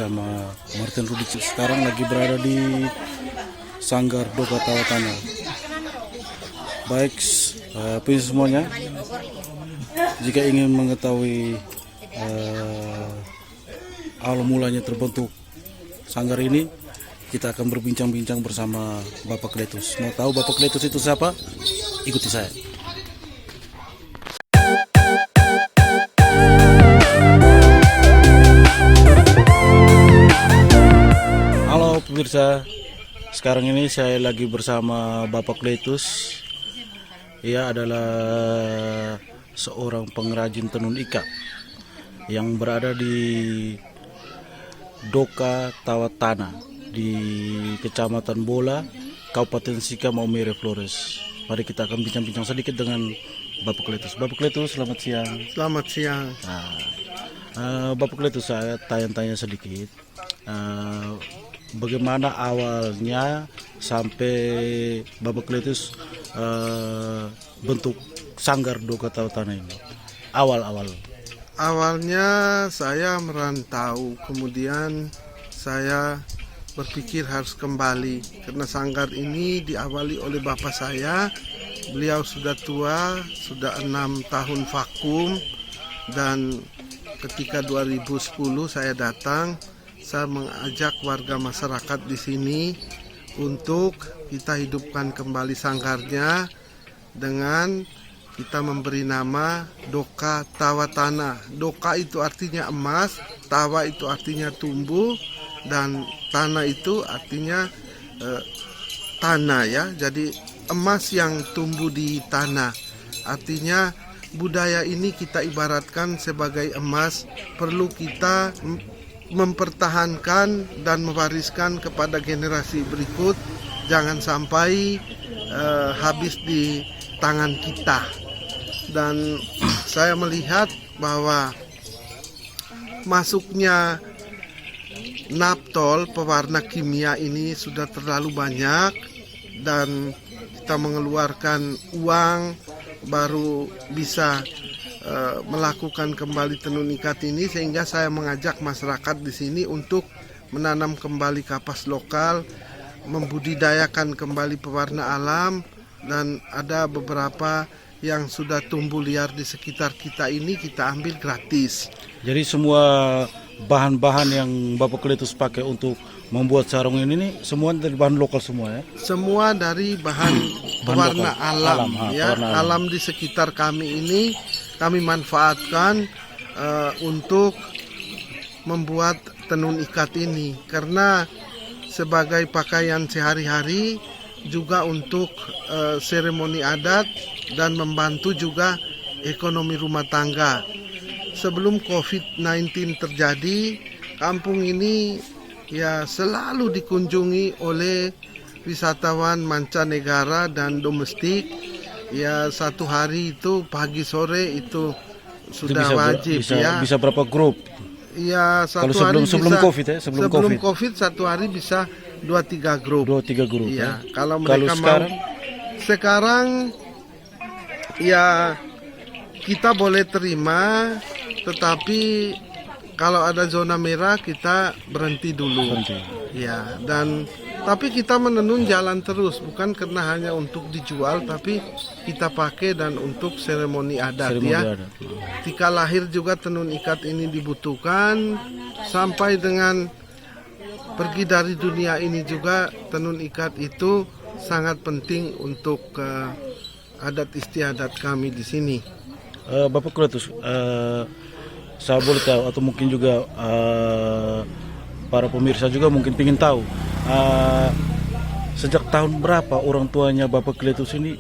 bersama Martin Rudic. Sekarang lagi berada di Sanggar Doka Tawatana. Baik, please semuanya, jika ingin mengetahui awal mulanya terbentuk sanggar ini, kita akan berbincang-bincang bersama Bapak Kletus. Mau tahu Bapak Kletus itu siapa? Ikuti saya. Halo pemirsa, sekarang ini saya lagi bersama Bapak Kletus. Ia adalah seorang pengrajin tenun ikat yang berada di Doka Tawatana di Kecamatan Bola, Kabupaten Sika, Maumere Flores. Mari kita akan bincang-bincang sedikit dengan Bapak Kletus. Bapak Kletus, selamat siang. Selamat siang. Bapak Kletus, saya tanya-tanya sedikit. Bagaimana awalnya sampai Bapak Kletus bentuk Sanggar Doka Tawatana ini? Awalnya saya merantau, kemudian saya berpikir harus kembali karena sanggar ini diawali oleh bapak saya. Beliau sudah tua, sudah 6 tahun vakum, dan ketika 2010 saya datang, saya mengajak warga masyarakat di sini untuk kita hidupkan kembali sanggarnya dengan kita memberi nama Doka Tawatana. Doka itu artinya emas, tawa itu artinya tumbuh, dan tanah itu artinya tanah ya. Jadi emas yang tumbuh di tanah. Artinya budaya ini kita ibaratkan sebagai emas, perlu kita mempertahankan dan mewariskan kepada generasi berikut. Jangan sampai habis di tangan kita. Dan saya melihat bahwa masuknya naptol, pewarna kimia ini sudah terlalu banyak, dan kita mengeluarkan uang baru bisa melakukan kembali tenun ikat ini, sehingga saya mengajak masyarakat di sini untuk menanam kembali kapas lokal, membudidayakan kembali pewarna alam, dan ada beberapa yang sudah tumbuh liar di sekitar kita ini kita ambil gratis. Jadi semua bahan-bahan yang Bapak Kletus pakai untuk membuat sarung ini semua dari bahan lokal semua ya? Semua dari bahan pewarna alam ya, alam di sekitar kami ini kami manfaatkan untuk membuat tenun ikat ini, karena sebagai pakaian sehari-hari, juga untuk seremoni adat, dan membantu juga ekonomi rumah tangga. Sebelum COVID-19 terjadi, kampung ini ya selalu dikunjungi oleh wisatawan mancanegara dan domestik. Ya, satu hari itu pagi sore itu sudah wajib ya. Bisa berapa grup? Ya, satu kalau sebelum hari bisa, COVID ya, sebelum COVID satu hari bisa 2-3 grup. 2-3 grup ya. ya. Kalau mereka sekarang ya kita boleh terima, tetapi kalau ada zona merah kita berhenti dulu. Ya, dan tapi kita menenun jalan terus, bukan karena hanya untuk dijual, tapi kita pakai dan untuk seremoni adat ya. Ketika lahir juga tenun ikat ini dibutuhkan, sampai dengan pergi dari dunia ini juga tenun ikat itu sangat penting untuk adat istiadat kami di sini. Bapak Kletus, saya boleh tahu atau mungkin juga para pemirsa juga mungkin ingin tahu, sejak tahun berapa orang tuanya Bapak Kletus ini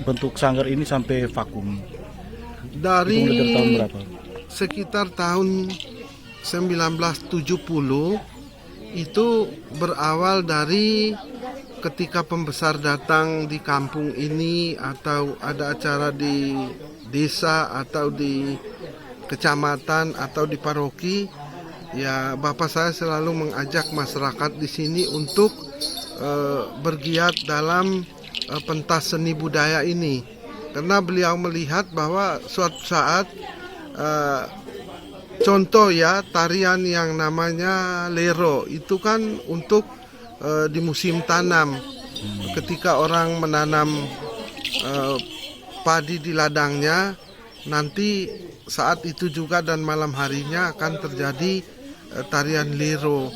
bentuk sanggar ini sampai vakum? Dari tahun berapa? Sekitar tahun 1970. Itu berawal dari ketika pembesar datang di kampung ini, atau ada acara di desa atau di kecamatan atau di paroki, ya bapak saya selalu mengajak masyarakat di sini untuk bergiat dalam pentas seni budaya ini, karena beliau melihat bahwa suatu saat contoh ya, tarian yang namanya lero itu kan untuk di musim tanam. Ketika orang menanam padi di ladangnya, nanti saat itu juga dan malam harinya akan terjadi tarian lero.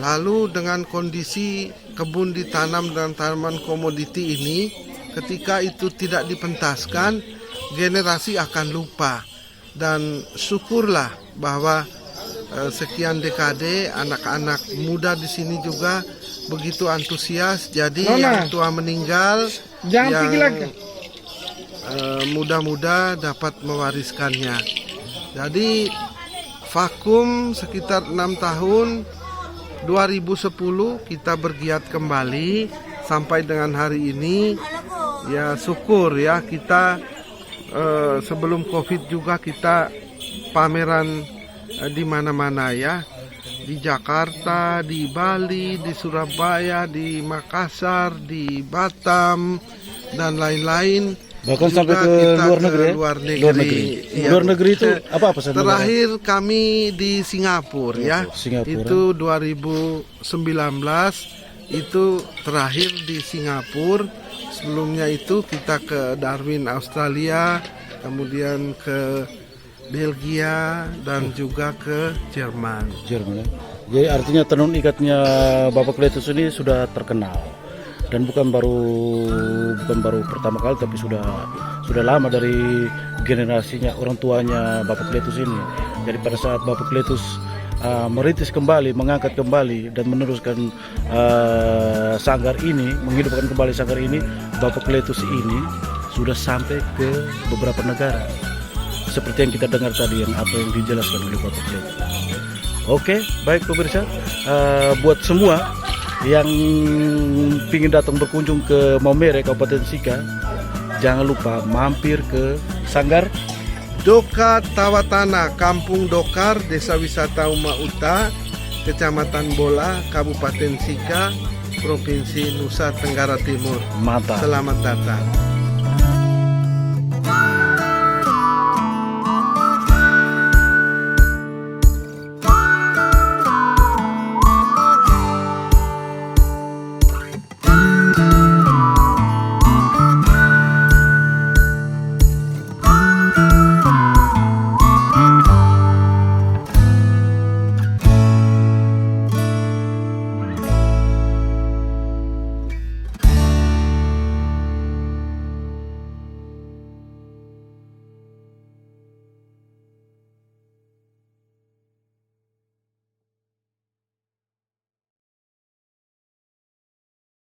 Lalu dengan kondisi kebun ditanam dengan tanaman komoditi ini, ketika itu tidak dipentaskan, generasi akan lupa. Dan syukurlah bahwa sekian dekade anak-anak muda di sini juga begitu antusias. Jadi yang tua meninggal, yang muda-muda dapat mewariskannya. Jadi vakum sekitar 6 tahun. 2010 kita bergiat kembali sampai dengan hari ini. Ya syukur ya, kita sebelum Covid juga kita pameran di mana-mana ya, di Jakarta, di Bali, di Surabaya, di Makassar, di Batam dan lain-lain. Bahkan Juga sampai ke kita luar negeri, ya? luar negeri. Luar negeri. Iya. Luar negeri itu apa saja? Terakhir kami di Singapura ya. Singapura. Itu 2019 itu terakhir di Singapura. Sebelumnya itu kita ke Darwin, Australia, kemudian ke Belgia dan juga ke Jerman. Jerman. Jadi artinya tenun ikatnya Bapak Kletus ini sudah terkenal dan bukan baru pertama kali, tapi sudah lama dari generasinya orang tuanya Bapak Kletus ini. Jadi pada saat Bapak Kletus merintis kembali, mengangkat kembali dan meneruskan sanggar ini, menghidupkan kembali sanggar ini, Bapak Kletus ini sudah sampai ke beberapa negara. Seperti yang kita dengar tadi, yang apa yang dijelaskan oleh Bapak Kletus. Oke, baik pemirsa, buat semua yang ingin datang berkunjung ke Maumere, Kabupaten Sika, jangan lupa mampir ke sanggar Doka Tawatana, Kampung Dokar, Desa Wisata Uma Uta, Kecamatan Bola, Kabupaten Sika, Provinsi Nusa Tenggara Timur. Mata. Selamat datang.